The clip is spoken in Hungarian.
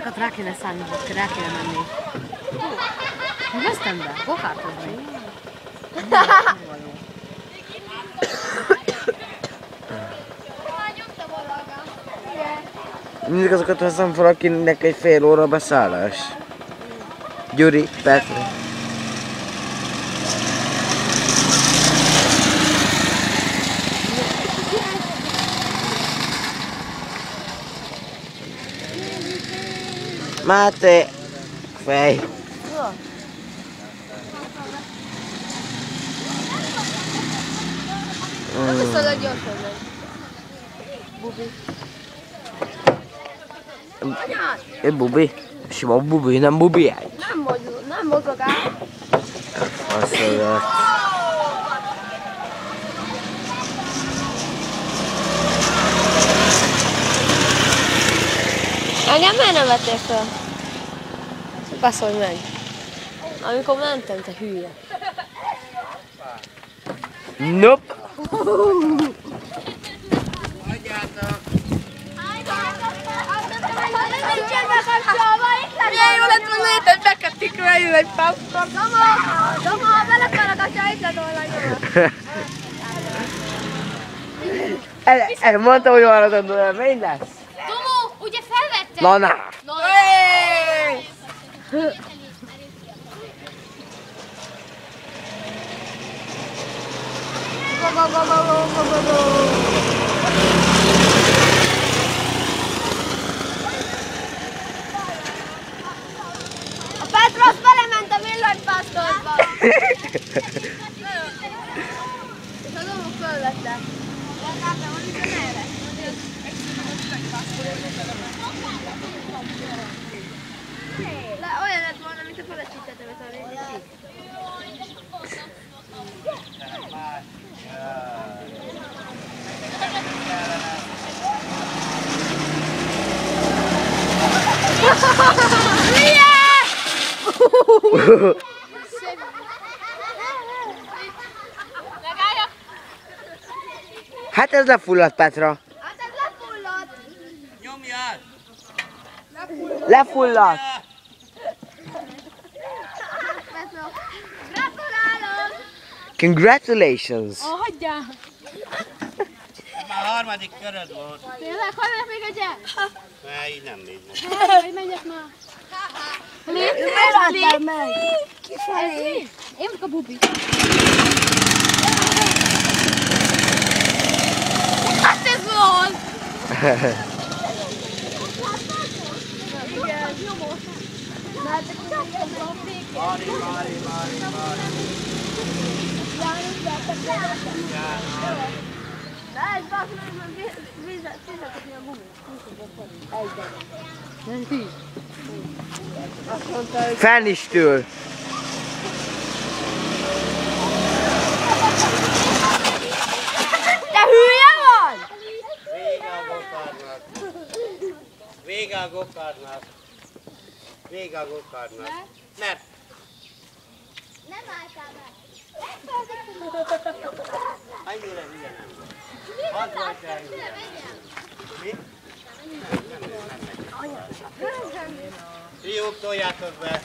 Gokárokat rá kéne szállni, hogy rá kéne menni. Mi vesztem be? Gokártozni. Mindig azokat veszem fel, akinek egy fél óra beszállás. Gyuri, Petri. Máté! Fej! Nem viszont gyorsan megy. Bubi. Bubi? Sima bubi, nem bubi egy. Nem mozog át. Azt mondod. Engem miért nem vettél fel? Baszolj meg. Amikor mentem, te hülye. Nope. Milyen jó lett volna itt, hogy bekettik rájön egy pásztor. Doma, belefele a itt lett volna jó. Mondtam, hogy arra gondolom, mi lesz? Tomó, ugye felvetted? Lana! A Petros belement a villanypásztorba. És a Domó fölvette. Olyan lett volna, mint a felesítettem, hogy a régi. Hát ez lefulladt, Petra. Hát ez lefulladt. Nyomjál! Lefulladt. Gratulálok! Congratulations. Hagyjál! Már harmadik köröd volt. Tényleg, hajnak még egy el? Ne, így nem megy. Hogy menjek már? Miért álltál meg? Kifelé. Én vagyok a bubi. Hát ez volt! Fenn is től. Te hülye vagy? Vége a gokárnak. Vége a gokárnak. Mert Nem álltál meg. annyira hülye nem. Hadd vagy el. Mi? Nem. Fiúk, toljátok be.